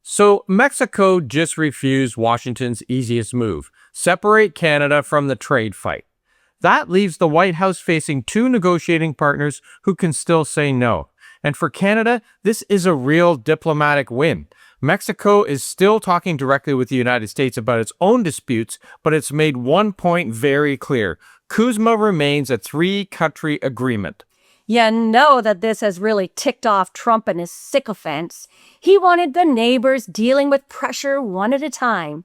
So Mexico just refused Washington's easiest move, separate Canada from the trade fight. That leaves the White House facing two negotiating partners who can still say no. And for Canada, this is a real diplomatic win. Mexico is still talking directly with the United States about its own disputes, but it's made one point very clear. CUSMA remains a three-country agreement. You know that this has really ticked off Trump and his sycophants. He wanted the neighbors dealing with pressure one at a time.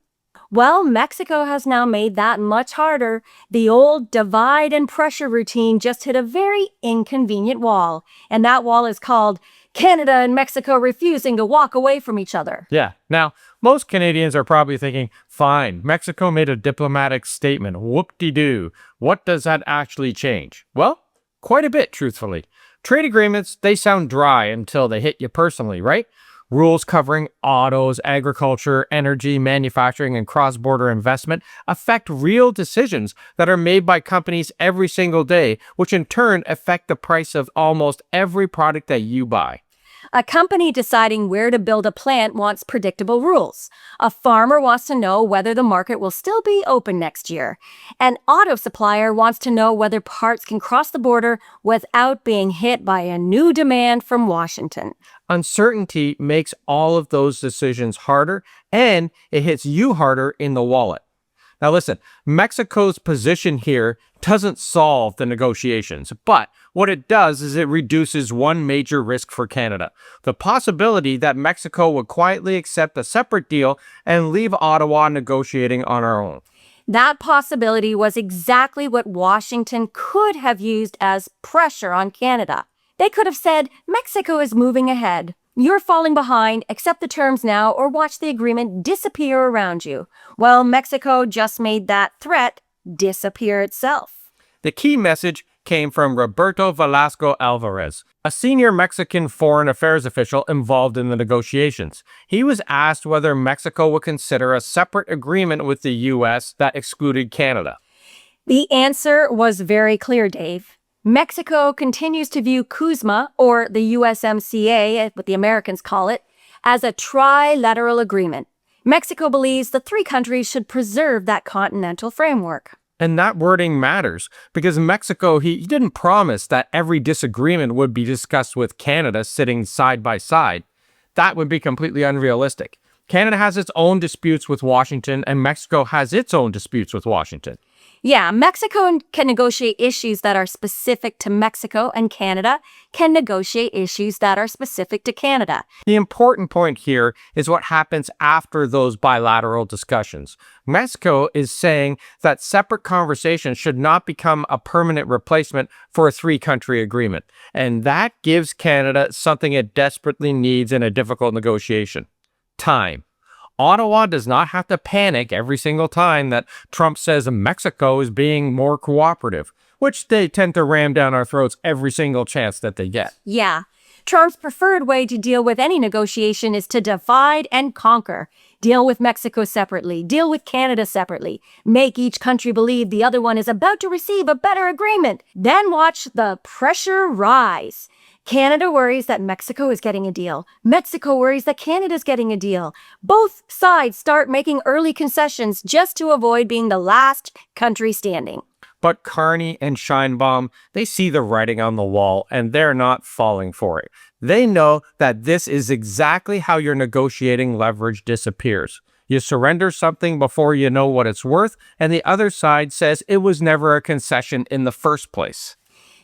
Well, Mexico has now made that much harder. The old divide and pressure routine just hit a very inconvenient wall, and that wall is called Canada and Mexico refusing to walk away from each other. Yeah. Now, most Canadians are probably thinking, fine, Mexico made a diplomatic statement. Whoop-de-doo. What does that actually change? Well, quite a bit, truthfully. Trade agreements, they sound dry until they hit you personally, right? Rules covering autos, agriculture, energy, manufacturing, and cross-border investment affect real decisions that are made by companies every single day, which in turn affect the price of almost every product that you buy. A company deciding where to build a plant wants predictable rules. A farmer wants to know whether the market will still be open next year. An auto supplier wants to know whether parts can cross the border without being hit by a new demand from Washington. Uncertainty makes all of those decisions harder, and it hits you harder in the wallet. Now listen, Mexico's position here doesn't solve the negotiations, but what it does is it reduces one major risk for Canada. The possibility that Mexico would quietly accept a separate deal and leave Ottawa negotiating on our own. That possibility was exactly what Washington could have used as pressure on Canada. They could have said, Mexico is moving ahead. You're falling behind, accept the terms now, or watch the agreement disappear around you. Well, Mexico just made that threat disappear itself. The key message came from Roberto Velasco Alvarez, a senior Mexican foreign affairs official involved in the negotiations. He was asked whether Mexico would consider a separate agreement with the U.S. that excluded Canada. The answer was very clear, Dave. Mexico continues to view CUSMA, or the USMCA, what the Americans call it, as a trilateral agreement. Mexico believes the three countries should preserve that continental framework. And that wording matters, because Mexico, he didn't promise that every disagreement would be discussed with Canada sitting side by side. That would be completely unrealistic. Canada has its own disputes with Washington, and Mexico has its own disputes with Washington. Yeah, Mexico can negotiate issues that are specific to Mexico, and Canada can negotiate issues that are specific to Canada. The important point here is what happens after those bilateral discussions. Mexico is saying that separate conversations should not become a permanent replacement for a three-country agreement. And that gives Canada something it desperately needs in a difficult negotiation: time. Ottawa does not have to panic every single time that Trump says Mexico is being more cooperative, which they tend to ram down our throats every single chance that they get. Yeah. Trump's preferred way to deal with any negotiation is to divide and conquer. Deal with Mexico separately. Deal with Canada separately. Make each country believe the other one is about to receive a better agreement. Then watch the pressure rise. Canada worries that Mexico is getting a deal. Mexico worries that Canada's getting a deal. Both sides start making early concessions just to avoid being the last country standing. But Carney and Sheinbaum, they see the writing on the wall, and they're not falling for it. They know that this is exactly how your negotiating leverage disappears. You surrender something before you know what it's worth, and the other side says it was never a concession in the first place.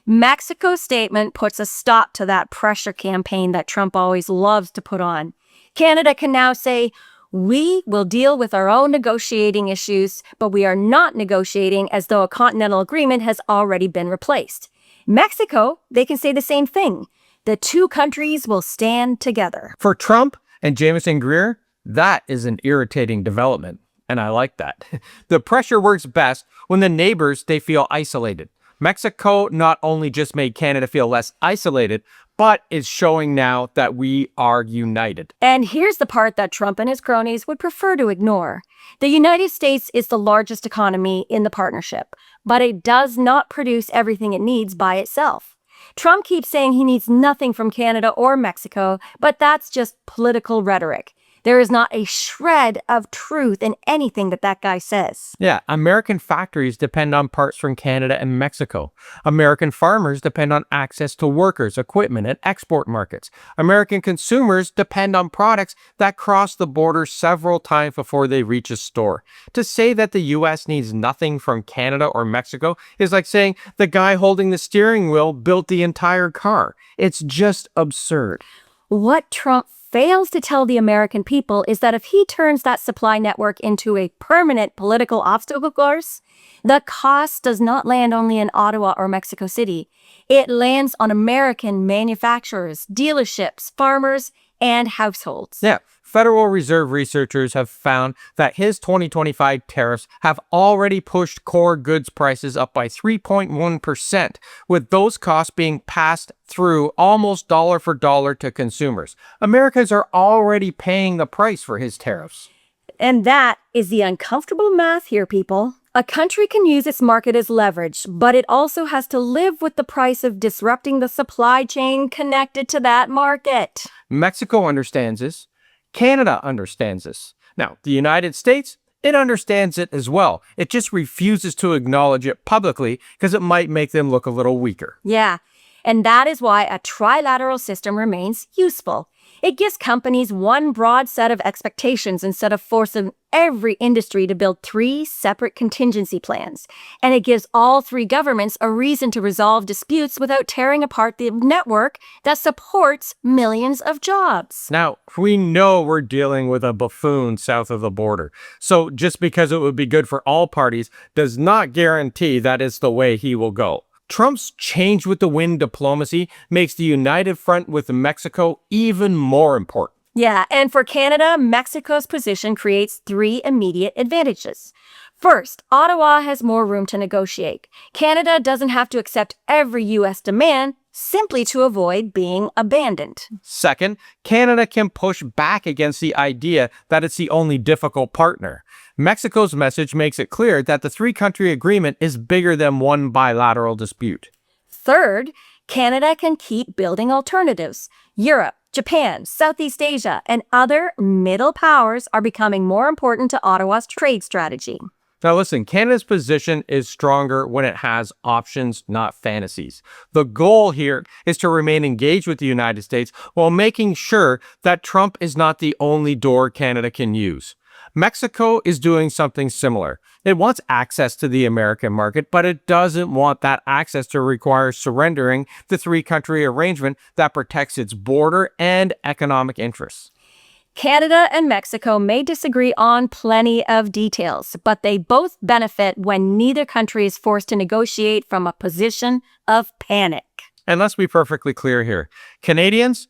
Mexico's statement puts a stop to that pressure campaign that Trump always loves to put on. Canada can now say, we will deal with our own negotiating issues, but we are not negotiating as though a continental agreement has already been replaced. Mexico, they can say the same thing. The two countries will stand together. For Trump and Jamieson Greer, that is an irritating development, and I like that. The pressure works best when the neighbors, they feel isolated. Mexico not only just made Canada feel less isolated, but is showing now that we are united. And here's the part that Trump and his cronies would prefer to ignore. The United States is the largest economy in the partnership, but it does not produce everything it needs by itself. Trump keeps saying he needs nothing from Canada or Mexico, but that's just political rhetoric. There is not a shred of truth in anything that guy says. Yeah, American factories depend on parts from Canada and Mexico. American farmers depend on access to workers, equipment, and export markets. American consumers depend on products that cross the border several times before they reach a store. To say that the U.S. needs nothing from Canada or Mexico is like saying the guy holding the steering wheel built the entire car. It's just absurd. What Trump fails to tell the American people is that if he turns that supply network into a permanent political obstacle course, the cost does not land only in Ottawa or Mexico City. It lands on American manufacturers, dealerships, farmers, and households. Yeah, Federal Reserve researchers have found that his 2025 tariffs have already pushed core goods prices up by 3.1%, with those costs being passed through almost dollar for dollar to consumers. Americans are already paying the price for his tariffs. And that is the uncomfortable math here, people. A country can use its market as leverage, but it also has to live with the price of disrupting the supply chain connected to that market. Mexico understands this. Canada understands this. Now, the United States, it understands it as well. It just refuses to acknowledge it publicly because it might make them look a little weaker. Yeah, and that is why a trilateral system remains useful. It gives companies one broad set of expectations instead of forcing every industry to build 3 separate contingency plans. And it gives all 3 governments a reason to resolve disputes without tearing apart the network that supports millions of jobs. Now, we know we're dealing with a buffoon south of the border. So just because it would be good for all parties does not guarantee that it's the way he will go. Trump's change with the wind diplomacy makes the united front with Mexico even more important. Yeah, and for Canada, Mexico's position creates 3 immediate advantages. First, Ottawa has more room to negotiate. Canada doesn't have to accept every U.S. demand simply to avoid being abandoned. Second, Canada can push back against the idea that it's the only difficult partner. Mexico's message makes it clear that the 3-country agreement is bigger than one bilateral dispute. Third, Canada can keep building alternatives. Europe, Japan, Southeast Asia, and other middle powers are becoming more important to Ottawa's trade strategy. Now listen, Canada's position is stronger when it has options, not fantasies. The goal here is to remain engaged with the United States while making sure that Trump is not the only door Canada can use. Mexico is doing something similar. It wants access to the American market, but it doesn't want that access to require surrendering the 3-country arrangement that protects its border and economic interests. Canada and Mexico may disagree on plenty of details, but they both benefit when neither country is forced to negotiate from a position of panic. And let's be perfectly clear here. Canadians,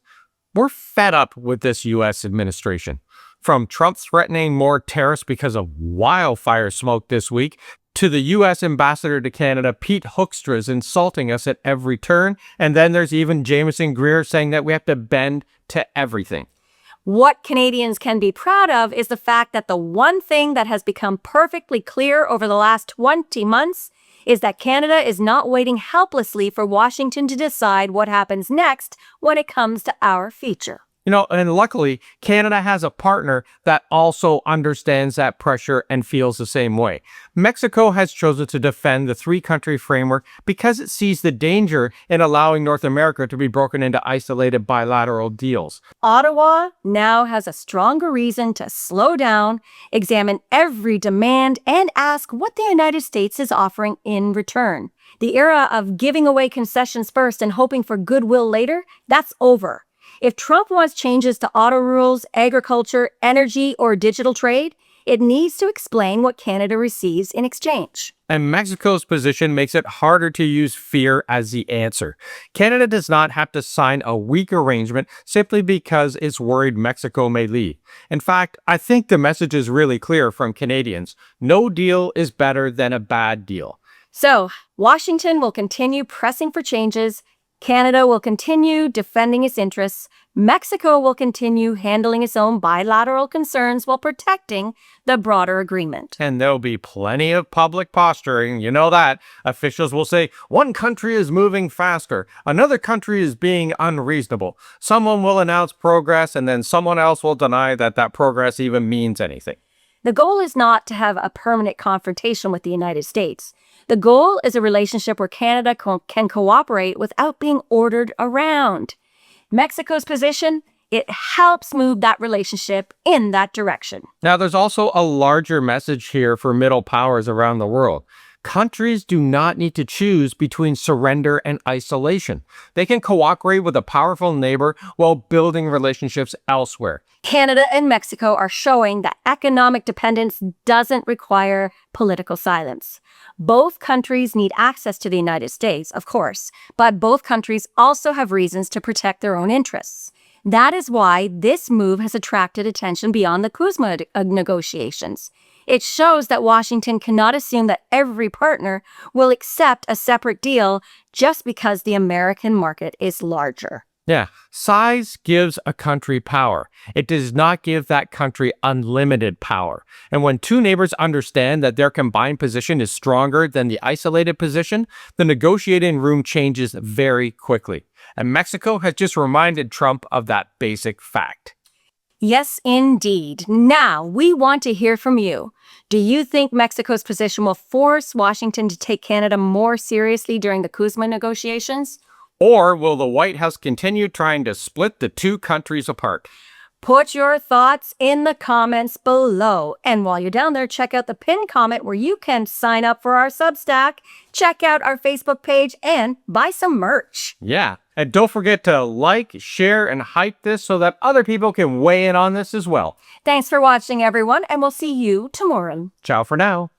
we're fed up with this U.S. administration. From Trump threatening more tariffs because of wildfire smoke this week, to the U.S. ambassador to Canada, Pete Hoekstra's insulting us at every turn, and then there's even Jameson Greer saying that we have to bend to everything. What Canadians can be proud of is the fact that the one thing that has become perfectly clear over the last 20 months is that Canada is not waiting helplessly for Washington to decide what happens next when it comes to our future. And luckily, Canada has a partner that also understands that pressure and feels the same way. Mexico has chosen to defend the 3-country framework because it sees the danger in allowing North America to be broken into isolated bilateral deals. Ottawa now has a stronger reason to slow down, examine every demand, and ask what the United States is offering in return. The era of giving away concessions first and hoping for goodwill later, that's over. If Trump wants changes to auto rules, agriculture, energy, or digital trade, it needs to explain what Canada receives in exchange. And Mexico's position makes it harder to use fear as the answer. Canada does not have to sign a weak arrangement simply because it's worried Mexico may leave. In fact, I think the message is really clear from Canadians. No deal is better than a bad deal. So, Washington will continue pressing for changes, Canada will continue defending its interests. Mexico will continue handling its own bilateral concerns while protecting the broader agreement. And there'll be plenty of public posturing, you know that. Officials will say, one country is moving faster, another country is being unreasonable. Someone will announce progress, and then someone else will deny that that progress even means anything. The goal is not to have a permanent confrontation with the United States. The goal is a relationship where Canada can cooperate without being ordered around. Mexico's position, it helps move that relationship in that direction. Now, there's also a larger message here for middle powers around the world. Countries do not need to choose between surrender and isolation. They can cooperate with a powerful neighbor while building relationships elsewhere. Canada and Mexico are showing that economic dependence doesn't require political silence. Both countries need access to the United States, of course, but both countries also have reasons to protect their own interests. That is why this move has attracted attention beyond the CUSMA negotiations. It shows that Washington cannot assume that every partner will accept a separate deal just because the American market is larger. Yeah, size gives a country power. It does not give that country unlimited power. And when two neighbors understand that their combined position is stronger than the isolated position, the negotiating room changes very quickly. And Mexico has just reminded Trump of that basic fact. Yes, indeed. Now, we want to hear from you. Do you think Mexico's position will force Washington to take Canada more seriously during the CUSMA negotiations? Or will the White House continue trying to split the two countries apart? Put your thoughts in the comments below. And while you're down there, check out the pinned comment where you can sign up for our Substack, check out our Facebook page, and buy some merch. Yeah, and don't forget to like, share, and hype this so that other people can weigh in on this as well. Thanks for watching, everyone, and we'll see you tomorrow. Ciao for now.